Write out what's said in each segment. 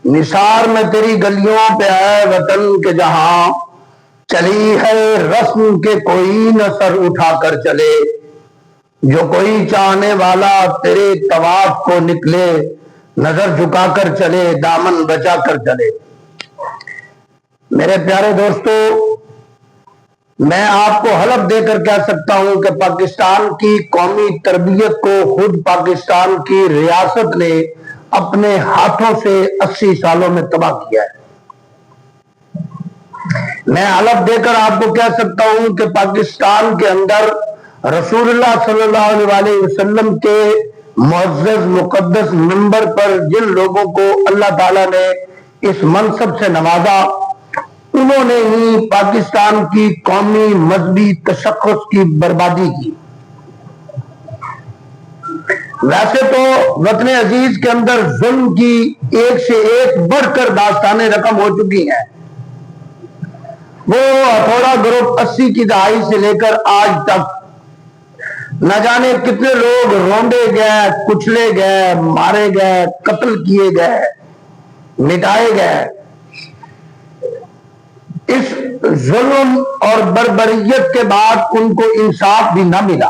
نثار میں تیری گلیوں پہ ہے وطن کے جہاں، چلی ہے رسم کے کوئی نہ سر اٹھا کر چلے، جو کوئی چاہنے والا تیرے طواف کو نکلے، نظر جھکا کر چلے دامن بچا کر چلے۔ میرے پیارے دوستو، میں آپ کو حلف دے کر کہہ سکتا ہوں کہ پاکستان کی قومی تربیت کو خود پاکستان کی ریاست نے اپنے ہاتھوں سے 80 سالوں میں تباہ کیا ہے۔ میں حلف دے کر آپ کو کہہ سکتا ہوں کہ پاکستان کے اندر رسول اللہ صلی اللہ علیہ وسلم کے معزز مقدس منبر پر جن لوگوں کو اللہ تعالیٰ نے اس منصب سے نوازا، انہوں نے ہی پاکستان کی قومی مذہبی تشخص کی بربادی کی۔ ویسے تو وطن عزیز کے اندر ظلم کی ایک سے ایک بڑھ کر داستانیں رقم ہو چکی ہیں۔ وہ ہتھوڑا گروپ 80 کی دہائی سے لے کر آج تک نہ جانے کتنے لوگ روندے گئے، کچلے گئے، مارے گئے، قتل کیے گئے، مٹائے گئے۔ اس ظلم اور بربریت کے بعد ان کو انصاف بھی نہ ملا،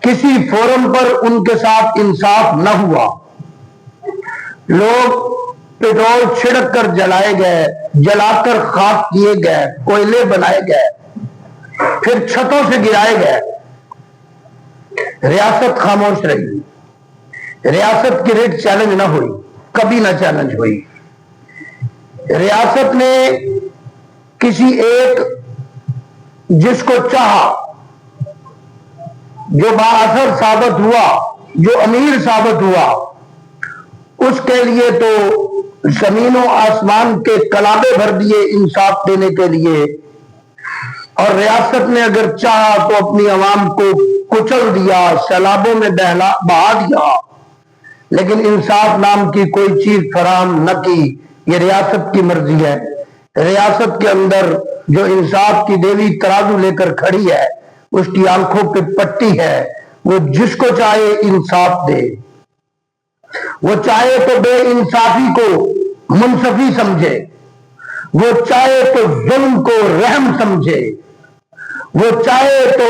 کسی فورم پر ان کے ساتھ انصاف نہ ہوا۔ لوگ پیٹرول چھڑک کر جلائے گئے، جلا کر خاک کیے گئے، کوئلے بنائے گئے، پھر چھتوں سے گرائے گئے۔ ریاست خاموش رہی، ریاست کی ریٹ چیلنج نہ ہوئی، کبھی نہ چیلنج ہوئی۔ ریاست نے کسی ایک جس کو چاہا، جو بااثر ثابت ہوا، جو امیر ثابت ہوا، اس کے لیے تو زمین و آسمان کے کلابے بھر دیے انصاف دینے کے لیے، اور ریاست نے اگر چاہا تو اپنی عوام کو کچل دیا، سیلابوں میں بہا دیا، لیکن انصاف نام کی کوئی چیز فراہم نہ کی۔ یہ ریاست کی مرضی ہے۔ ریاست کے اندر جو انصاف کی دیوی ترازو لے کر کھڑی ہے، اس کی آنکھوں پہ پٹی ہے، وہ جس کو چاہے انصاف دے۔ وہ چاہے تو بے انصافی کو منصفی سمجھے، وہ چاہے تو ظلم کو رحم سمجھے، وہ چاہے تو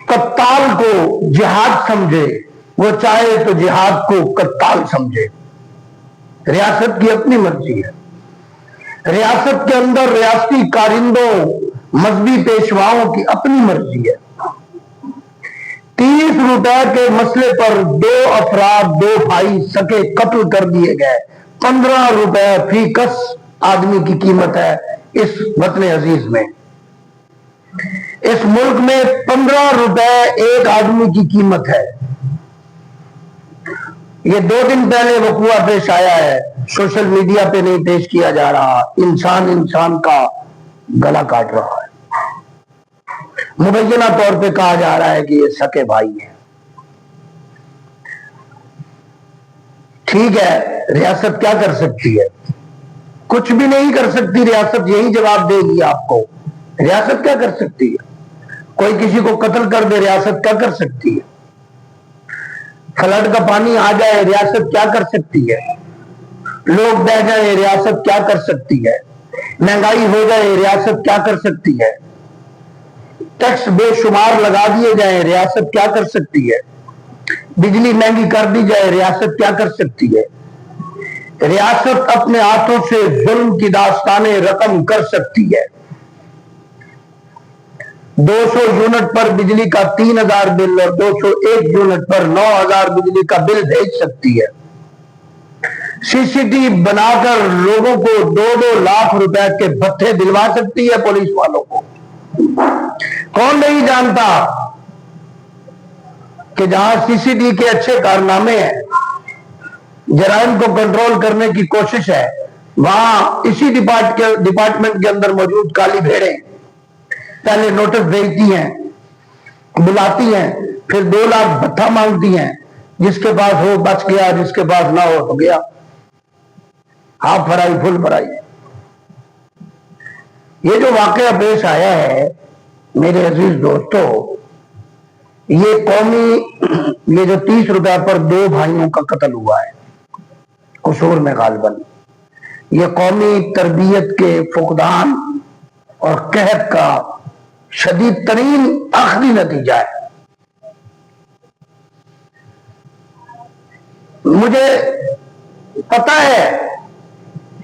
قتال کو جہاد سمجھے، وہ چاہے تو جہاد کو قتال سمجھے۔ ریاست کی اپنی مرضی ہے۔ ریاست کے اندر ریاستی کارندوں، مذہبی پیشواؤں کی اپنی مرضی ہے۔ 30 روپے کے مسئلے پر 2 افراد، 2 بھائی سکے قتل کر دیے گئے۔ 15 روپے فی کس آدمی کی قیمت ہے اس وطن عزیز میں۔ اس ملک میں 15 روپے ایک آدمی کی قیمت ہے۔ یہ 2 دن پہلے وقوع پیش آیا ہے، سوشل میڈیا پہ نہیں پیش کیا جا رہا۔ انسان انسان کا گلا کاٹ رہا ہے، مبینہ طور پہ کہا جا رہا ہے کہ یہ سکے بھائی ہیں۔ ٹھیک ہے، ریاست کیا کر سکتی ہے؟ کچھ بھی نہیں کر سکتی ریاست، یہی جواب دے گی آپ کو۔ ریاست کیا کر سکتی ہے؟ کوئی کسی کو قتل کر دے، ریاست کیا کر سکتی ہے؟ فلڈ کا پانی آ جائے، ریاست کیا کر سکتی ہے؟ لوگ بہ جائیں، ریاست کیا کر سکتی ہے؟ مہنگائی ہو جائے، ریاست کیا کر سکتی ہے؟ ٹیکس بے شمار لگا دیے جائیں، ریاست کیا کر سکتی ہے؟ بجلی مہنگی کر دی جائے، ریاست کیا کر سکتی ہے؟ ریاست اپنے ہاتھوں سے ظلم کی داستانیں رقم کر سکتی ہے۔ 200 یونٹ پر بجلی کا 3000 بل اور 201 یونٹ پر 9000 بجلی کا بل بھیج سکتی ہے۔ سی سی ٹی بنا کر لوگوں کو 2-2 لاکھ روپے کے بھتے دلوا سکتی ہے پولیس والوں کو۔ کون نہیں جانتا کہ جہاں سی سی ٹی کے اچھے کارنامے ہیں، جرائم کو کنٹرول کرنے کی کوشش ہے، وہاں اسی ڈپارٹمنٹ کے اندر موجود کالی بھیڑیں پہلے نوٹس بھیجتی ہیں، بلاتی ہیں، پھر 2 لاکھ بھتہ مانگتی ہیں۔ جس کے پاس ہو بچ گیا، جس کے پاس نہ ہو تو گیا، ہاف فرائی فل فرائی۔ یہ جو واقعہ پیش آیا ہے میرے عزیز دوستو، یہ قومی، یہ جو 30 روپے پر 2 بھائیوں کا قتل ہوا ہے، قصور میں غالباً یہ قومی تربیت کے فقدان اور قحط کا شدید ترین آخری نتیجہ ہے۔ مجھے پتا ہے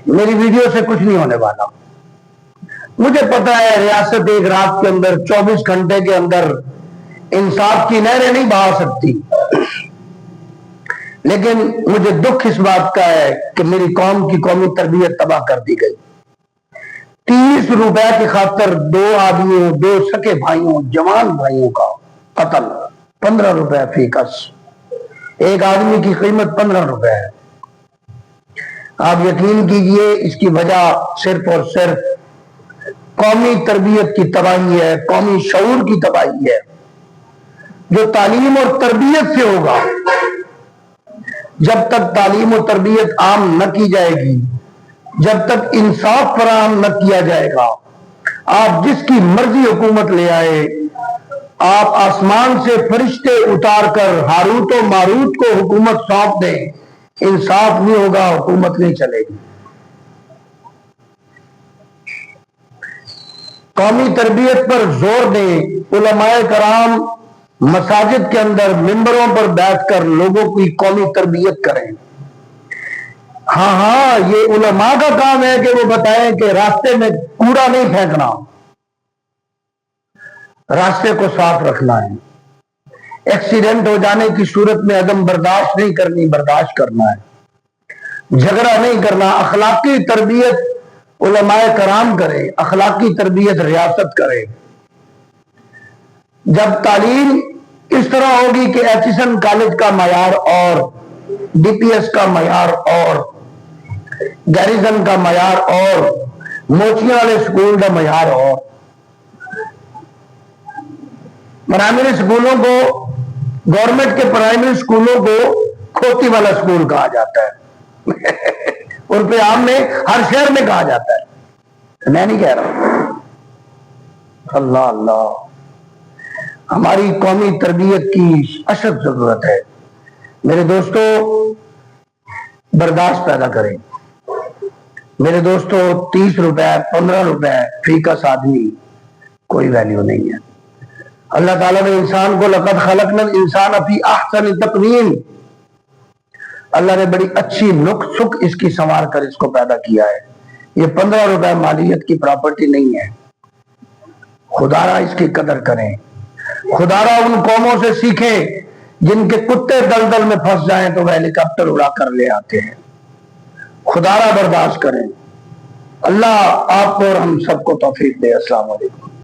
میری ویڈیو سے کچھ نہیں ہونے والا، مجھے پتا ہے ریاست ایک رات کے اندر 24 گھنٹے کے اندر انصاف کی نہریں نہیں بہا سکتی، لیکن مجھے دکھ اس بات کا ہے کہ میری قوم کی قومی تربیت تباہ کر دی گئی۔ 30 روپے کی خاطر 2 آدمیوں، 2 سکے بھائیوں، جوان بھائیوں کا قتل، 15 روپے فی کس، ایک آدمی کی قیمت 15 روپے ہے۔ آپ یقین کیجئے اس کی وجہ صرف اور صرف قومی تربیت کی تباہی ہے، قومی شعور کی تباہی ہے۔ جو تعلیم اور تربیت سے ہوگا، جب تک تعلیم و تربیت عام نہ کی جائے گی، جب تک انصاف فراہم نہ کیا جائے گا، آپ جس کی مرضی حکومت لے آئے، آپ آسمان سے فرشتے اتار کر ہاروت و ماروت کو حکومت سونپ دیں، انصاف نہیں ہوگا، حکومت نہیں چلے گی۔ قومی تربیت پر زور دیں، علماء کرام مساجد کے اندر ممبروں پر بیٹھ کر لوگوں کی قومی تربیت کریں۔ ہاں یہ علماء کا کام ہے کہ وہ بتائیں کہ راستے میں کوڑا نہیں پھینکنا، راستے کو صاف رکھنا ہے، ایکسیڈنٹ ہو جانے کی صورت میں عدم برداشت نہیں کرنی، برداشت کرنا ہے، جھگڑا نہیں کرنا۔ اخلاقی تربیت علماء کرام کرے، اخلاقی تربیت ریاست کرے۔ جب تعلیم اس طرح ہوگی کہ ایچسن کالج کا معیار اور ڈی پی ایس کا معیار اور گیریزن کا معیار اور موچیاں والے سکول کا معیار اور پرائمری سکولوں کو، گورنمنٹ کے پرائمری سکولوں کو کھوتی والا سکول کہا جاتا ہے اور پہ عام میں ہر شہر میں کہا جاتا ہے، میں نہیں کہہ رہا۔ اللہ اللہ، ہماری قومی تربیت کی اشد ضرورت ہے۔ میرے دوستو برداشت پیدا کریں۔ میرے دوستو 30 روپے 15 روپے فی کس آدمی کوئی ویلیو نہیں ہے۔ اللہ تعالیٰ نے انسان کو لقد خلقنا الانسان فی احسن تقویم، اللہ نے بڑی اچھی نک سک اس کی سنوار کر اس کو پیدا کیا ہے۔ یہ 15 روپے مالیت کی پراپرٹی نہیں ہے۔ خدارا اس کی قدر کریں، خدارا ان قوموں سے سیکھیں جن کے کتے دلدل میں پھنس جائیں تو وہ ہیلی کاپٹر اڑا کر لے آتے ہیں۔ خدارا برداشت کریں۔ اللہ آپ کو اور ہم سب کو توفیق دے۔ السلام علیکم۔